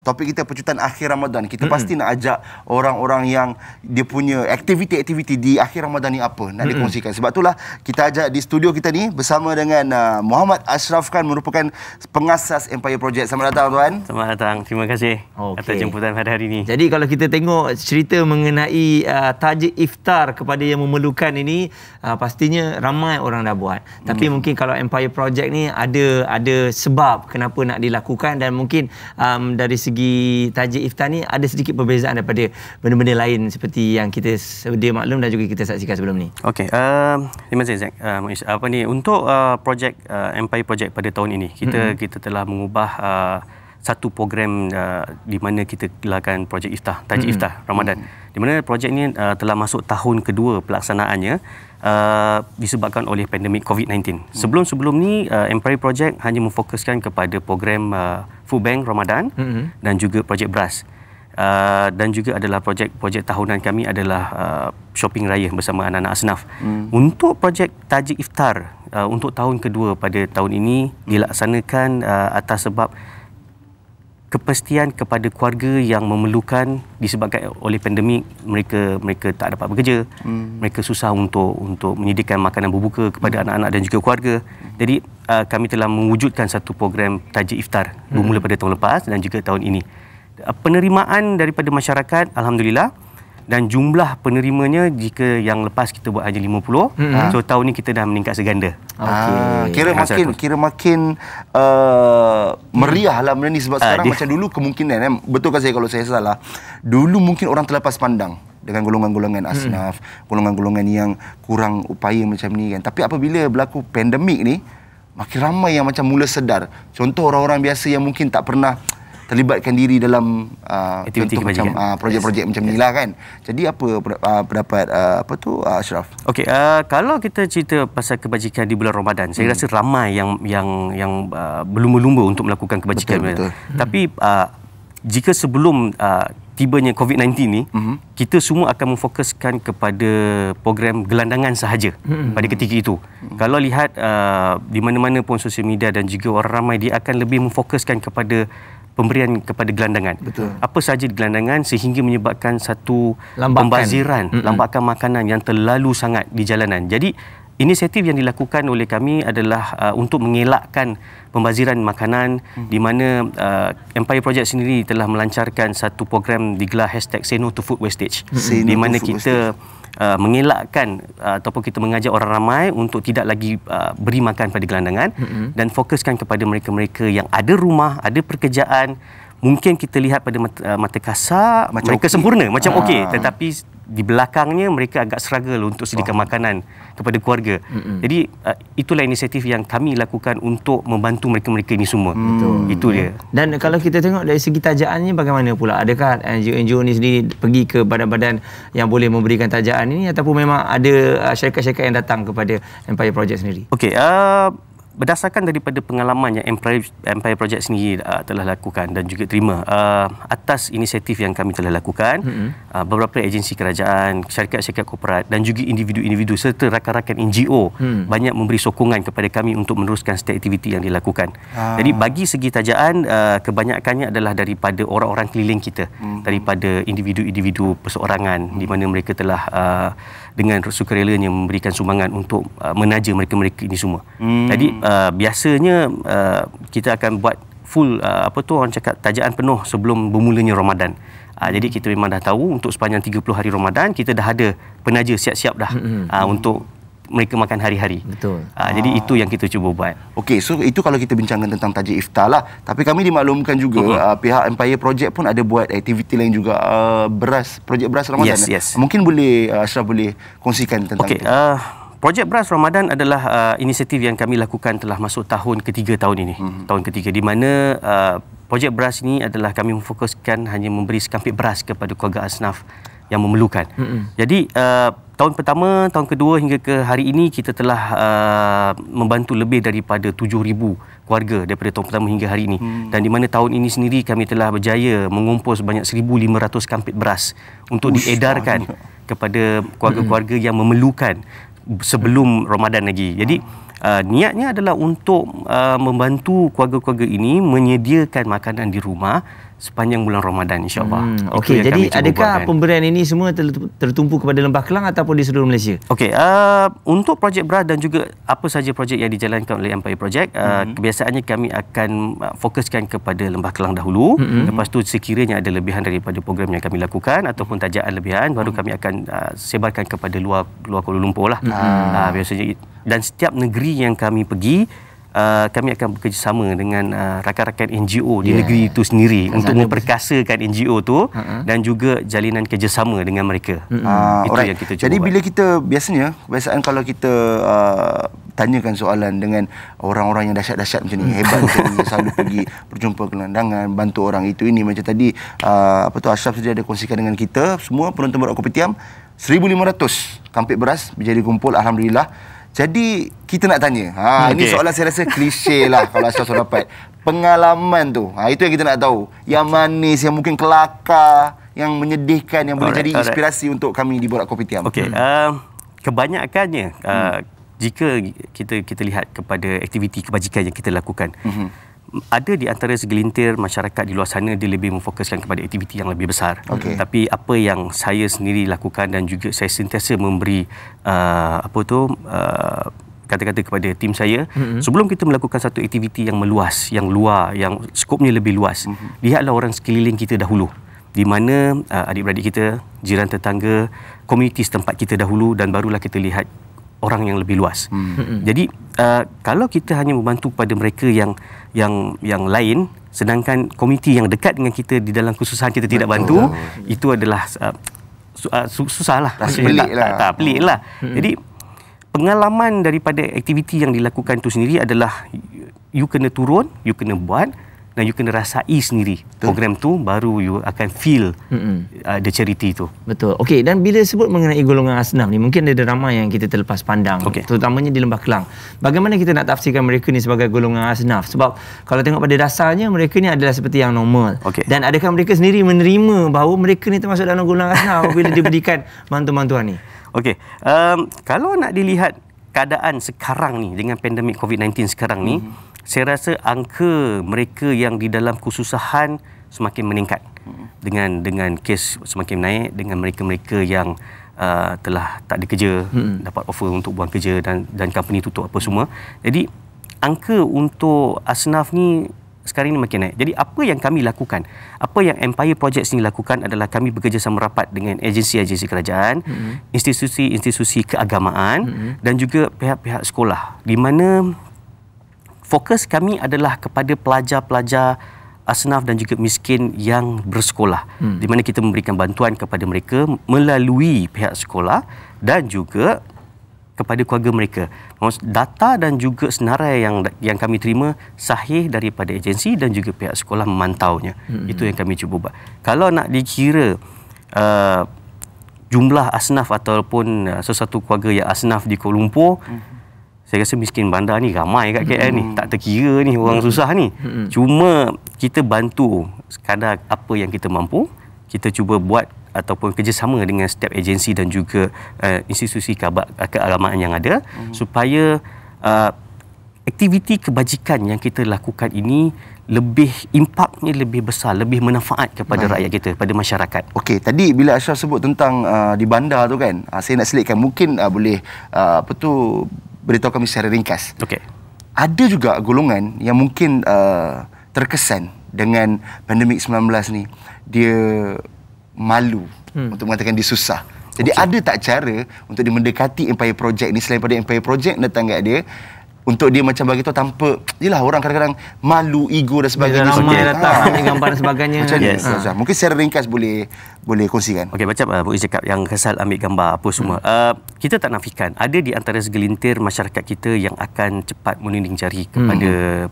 topik kita pecutan akhir Ramadan. Kita pasti nak ajak orang-orang yang dia punya aktiviti-aktiviti di akhir Ramadan ni apa nak dikongsikan. Sebab itulah kita ajak di studio kita ni bersama dengan Muhammad Ashraf Khan, merupakan pengasas Empire Project. Selamat datang tuan. Selamat datang. Terima kasih atas jemputan pada hari ini. Jadi kalau kita tengok cerita mengenai tajuk iftar kepada yang memerlukan ini, pastinya ramai orang dah buat. Tapi mungkin kalau Empire Project ni ada sebab kenapa nak dilakukan, dan mungkin dari segi tajuk iftar ni ada sedikit perbezaan daripada benda-benda lain seperti yang kita sedia maklum dan juga kita saksikan sebelum ni. Okey, terima kasih Zack. Untuk projek Empire Project pada tahun ini, kita telah mengubah satu program di mana kita gelakan projek iftar, tajuk iftar Ramadan. Di mana projek ini telah masuk tahun kedua pelaksanaannya disebabkan oleh pandemik COVID-19. Sebelum ni Empire Project hanya memfokuskan kepada program Food Bank Ramadan dan juga projek beras. Dan juga adalah projek tahunan kami adalah shopping raya bersama anak-anak asnaf. Untuk projek tajuk iftar untuk tahun kedua pada tahun ini dilaksanakan atas sebab kepastian kepada keluarga yang memerlukan disebabkan oleh pandemik. Mereka tak dapat bekerja, mereka susah untuk menyediakan makanan berbuka kepada anak-anak dan juga keluarga. Jadi kami telah mewujudkan satu program tajuk iftar bermula pada tahun lepas dan juga tahun ini. Penerimaan daripada masyarakat alhamdulillah, dan jumlah penerimanya jika yang lepas kita buat hanya 50, so tahun ni kita dah meningkat seganda. Kira makin meriah lah benda ni, sebab sekarang macam dulu kemungkinan, betul kan saya kalau saya salah, dulu mungkin orang terlepas pandang dengan golongan-golongan asnaf, golongan-golongan yang kurang upaya macam ni kan. Tapi apabila berlaku pandemik ni, makin ramai yang macam mula sedar. Contoh orang-orang biasa yang mungkin tak pernah terlibatkan diri dalam aktiviti macam projek-projek macam ni lah kan. Jadi apa pendapat Ashraf? Okey, kalau kita cerita pasal kebajikan di bulan Ramadan, saya rasa ramai yang berlumba-lumba untuk melakukan kebajikan. Betul. Tapi jika sebelum tibanya COVID-19 ni, kita semua akan memfokuskan kepada program gelandangan sahaja pada ketika itu. Kalau lihat di mana-mana pun sosial media dan juga orang ramai, dia akan lebih memfokuskan kepada pemberian kepada gelandangan. Betul. Apa sahaja di gelandangan sehingga menyebabkan satu pembaziran, lambakan makanan yang terlalu sangat di jalanan. Jadi inisiatif yang dilakukan oleh kami adalah untuk mengelakkan pembaziran makanan, di mana Empire Project sendiri telah melancarkan satu program digelar #Say No to Food Wastage, di mana kita mengelakkan ataupun kita mengajak orang ramai untuk tidak lagi beri makan pada gelandangan dan fokuskan kepada mereka-mereka yang ada rumah, ada pekerjaan. Mungkin kita lihat pada mata kasar macam mereka sempurna, macam okey, tetapi di belakangnya mereka agak struggle untuk sediakan makanan kepada keluarga. Jadi itulah inisiatif yang kami lakukan untuk membantu mereka-mereka ini semua. Itu dia. Dan kalau kita tengok dari segi tajaannya bagaimana pula? Adakah NGO ni sendiri pergi ke badan-badan yang boleh memberikan tajaan ini, ataupun memang ada syarikat-syarikat yang datang kepada Empire Project sendiri? Okey, berdasarkan daripada pengalaman yang Empire Project sendiri telah lakukan dan juga terima atas inisiatif yang kami telah lakukan, beberapa agensi kerajaan, syarikat-syarikat korporat dan juga individu-individu serta rakan-rakan NGO banyak memberi sokongan kepada kami untuk meneruskan setiap aktiviti yang dilakukan. Jadi bagi segi tajaan, kebanyakannya adalah daripada orang-orang keliling kita, daripada individu-individu perseorangan di mana mereka telah dengan sukarelanya memberikan sumbangan untuk menaja mereka-mereka ini semua. Jadi biasanya kita akan buat full orang cakap tajaan penuh sebelum bermulanya Ramadan. Jadi kita memang dah tahu untuk sepanjang 30 hari Ramadan kita dah ada penaja siap-siap dah untuk mereka makan hari-hari. Betul. Jadi itu yang kita cuba buat. Okey, so itu kalau kita bincangkan tentang tajuk iftar lah. Tapi kami dimaklumkan juga pihak Empire Project pun ada buat aktiviti lain juga, projek beras Ramadan. Yes. Mungkin boleh Ashraf boleh kongsikan tentang itu. Projek beras Ramadan adalah inisiatif yang kami lakukan telah masuk tahun ketiga tahun ini. Tahun ketiga, di mana projek beras ini adalah kami memfokuskan hanya memberi sekampit beras kepada keluarga asnaf yang memerlukan. Jadi tahun pertama, tahun kedua hingga ke hari ini kita telah membantu lebih daripada 7,000 keluarga daripada tahun pertama hingga hari ini. Dan di mana tahun ini sendiri kami telah berjaya mengumpul sebanyak 1,500 kampit beras untuk diedarkan kepada keluarga-keluarga yang memerlukan sebelum Ramadan lagi. Jadi niatnya adalah untuk membantu keluarga-keluarga ini menyediakan makanan di rumah sepanjang bulan Ramadan, insya-Allah. Okey, jadi adakah pemberian ini semua tertumpu kepada Lembah Kelang ataupun di seluruh Malaysia? Okey, untuk projek BRAS dan juga apa saja projek yang dijalankan oleh Empire Project, kebiasaannya kami akan fokuskan kepada Lembah Kelang dahulu. Lepas tu sekiranya ada lebihan daripada program yang kami lakukan ataupun tajaan lebihan, baru kami akan sebarkan kepada luar Kuala Lumpur lah. Biasanya, dan setiap negeri yang kami pergi, kami akan bekerjasama dengan rakan-rakan NGO di negeri itu sendiri untuk memperkasakan NGO tu dan juga jalinan kerjasama dengan mereka. Itu yang kita cuba. Jadi bila kita kebiasaan kalau kita tanyakan soalan dengan orang-orang yang dahsyat-dahsyat macam ni, hebat macam ni, selalu pergi berjumpa kelandangan, bantu orang itu ini, macam tadi Ashraf saja ada kongsikan dengan kita semua penonton Borak Kopitiam, 1,500 kampit beras menjadi kumpul, alhamdulillah. Jadi kita nak tanya, ini soalan saya rasa klise lah kalau Ashraf dapat. Pengalaman tu, itu yang kita nak tahu. Yang manis, yang mungkin kelakar, yang menyedihkan, yang boleh jadi inspirasi untuk kami di Borak Kopitiam. Okey, kebanyakannya jika kita lihat kepada aktiviti kebajikan yang kita lakukan, ada di antara segelintir masyarakat di luar sana dia lebih memfokuskan kepada aktiviti yang lebih besar. Tapi apa yang saya sendiri lakukan dan juga saya sentiasa memberi kata-kata kepada tim saya, sebelum kita melakukan satu aktiviti yang meluas, yang luar, yang skopnya lebih luas, lihatlah orang sekeliling kita dahulu, di mana adik-beradik kita, jiran tetangga, komuniti setempat kita dahulu, dan barulah kita lihat orang yang lebih luas. Jadi kalau kita hanya membantu kepada mereka yang lain, sedangkan komuniti yang dekat dengan kita di dalam kesusahan kita tidak bantu, itu adalah susahlah. Pelik lah. Jadi pengalaman daripada aktiviti yang dilakukan itu sendiri adalah you kena turun, you kena buat, dan you kena rasai sendiri program tu, baru you akan feel the charity tu. Betul. Okey, dan bila sebut mengenai golongan asnaf ni, mungkin ada ramai yang kita terlepas pandang, terutamanya di Lembah Kelang. Bagaimana kita nak tafsirkan mereka ni sebagai golongan asnaf? Sebab kalau tengok pada dasarnya, mereka ni adalah seperti yang normal. Dan adakah mereka sendiri menerima bahawa mereka ni termasuk dalam golongan asnaf bila diberikan bantuan-bantuan ni? Okey, kalau nak dilihat keadaan sekarang ni dengan pandemik COVID-19 sekarang ni, saya rasa angka mereka yang di dalam kesusahan semakin meningkat. Dengan kes semakin naik, dengan mereka-mereka yang telah tak ada kerja, dapat offer untuk buang kerja dan company tutup apa semua. Jadi angka untuk asnaf ni sekarang ni makin naik. Jadi apa yang kami lakukan, apa yang Empire Project ni lakukan adalah kami bekerjasama rapat dengan agensi-agensi kerajaan, institusi-institusi keagamaan dan juga pihak-pihak sekolah, di mana fokus kami adalah kepada pelajar-pelajar asnaf dan juga miskin yang bersekolah, di mana kita memberikan bantuan kepada mereka melalui pihak sekolah dan juga kepada keluarga mereka. Data dan juga senarai yang kami terima sahih daripada agensi dan juga pihak sekolah memantaunya. Itu yang kami cuba buat. Kalau nak dikira jumlah asnaf ataupun sesuatu keluarga yang asnaf di Kuala Lumpur, saya rasa miskin bandar ni ramai kat KL ni. Tak terkira ni orang susah ni. Cuma kita bantu sekadar apa yang kita mampu. Kita cuba buat ataupun kerjasama dengan setiap agensi dan juga institusi keagamaan yang ada, supaya aktiviti kebajikan yang kita lakukan ini lebih impaknya lebih besar, lebih manfaat kepada rakyat kita, pada masyarakat. Okey, tadi bila Ashraf sebut tentang di bandar tu kan, saya nak selitkan, mungkin boleh beritahu kami secara ringkas. Ada juga golongan yang mungkin terkesan dengan pandemik 19 ni, dia malu untuk mengatakan dia susah. Jadi ada tak cara untuk dia mendekati Empire Project ni, selain pada Empire Project datang kat dia, untuk dia macam bagi tahu tanpa, yelah orang kadang-kadang malu, ego dan sebagainya. Ramai datang ambil gambar dan sebagainya. Macam ni, mungkin secara ringkas boleh kongsikan. Okey, macam Iz cakap yang kesal ambil gambar apa semua. Kita tak nafikan ada di antara segelintir masyarakat kita yang akan cepat menuding jari kepada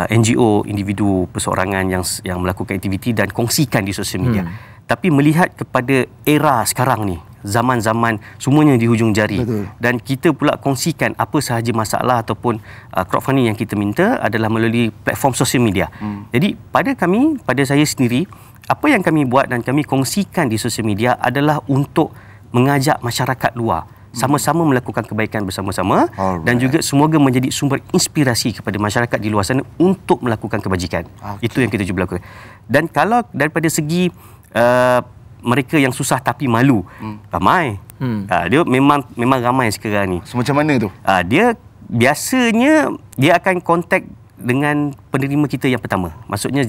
NGO, individu perseorangan yang melakukan aktiviti dan kongsikan di sosial media. Tapi melihat kepada era sekarang ni, zaman-zaman semuanya di hujung jari. Dan kita pula kongsikan apa sahaja masalah ataupun crowdfunding yang kita minta adalah melalui platform sosial media. Jadi pada saya sendiri, apa yang kami buat dan kami kongsikan di sosial media adalah untuk mengajak masyarakat luar sama-sama melakukan kebaikan bersama-sama. Dan juga semoga menjadi sumber inspirasi kepada masyarakat di luar sana untuk melakukan kebajikan. Itu yang kita cuba lakukan. Dan kalau daripada segi mereka yang susah tapi malu, ramai. Dia memang ramai sekarang ni. So, macam mana tu? Dia biasanya dia akan kontak dengan penerima kita yang pertama. Maksudnya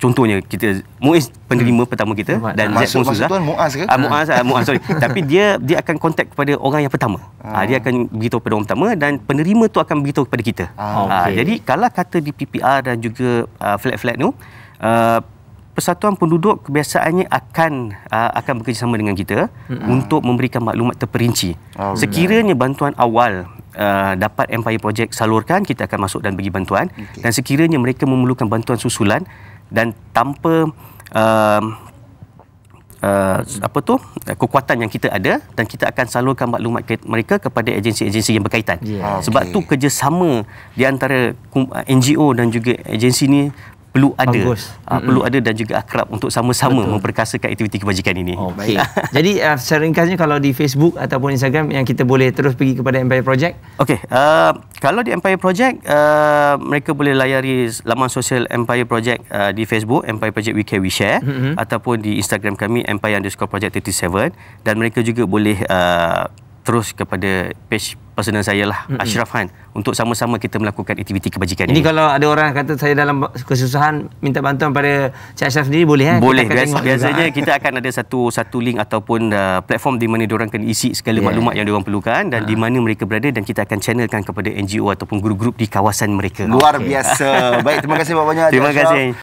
contohnya kita Muiz penerima pertama kita dan maksud tuan Muaz ke? Muaz sorry. Tapi dia akan kontak kepada orang yang pertama. Dia akan beritahu kepada orang pertama dan penerima tu akan beritahu kepada kita. Jadi kalau kata di PPR dan juga flat tu Persatuan Penduduk kebiasaannya akan bekerjasama dengan kita untuk memberikan maklumat terperinci. Sekiranya bantuan awal dapat Empire Project salurkan, kita akan masuk dan bagi bantuan. Dan sekiranya mereka memerlukan bantuan susulan dan tanpa kekuatan yang kita ada, dan kita akan salurkan maklumat mereka kepada agensi-agensi yang berkaitan. Sebab tu kerjasama di antara NGO dan juga agensi ni perlu ada dan juga akrab untuk sama-sama memperkasakan aktiviti kebajikan ini. Baik. Jadi secara ringkasnya, kalau di Facebook ataupun Instagram yang kita boleh terus pergi kepada Empire Project. Okey, kalau di Empire Project mereka boleh layari laman sosial Empire Project di Facebook Empire Project We Care We Share, ataupun di Instagram kami Empire_Project37, dan mereka juga boleh terus kepada page personal saya lah, Ashraf Han, untuk sama-sama kita melakukan aktiviti kebajikan ini. Ini kalau ada orang kata saya dalam kesusahan minta bantuan pada Cik Ashraf sendiri, boleh? Boleh. Biasanya kita akan ada satu link ataupun platform di mana diorang akan isi segala maklumat yang diorang perlukan dan di mana mereka berada, dan kita akan channelkan kepada NGO ataupun grup-grup di kawasan mereka. Luar biasa. Baik, terima kasih banyak. Terima kasih.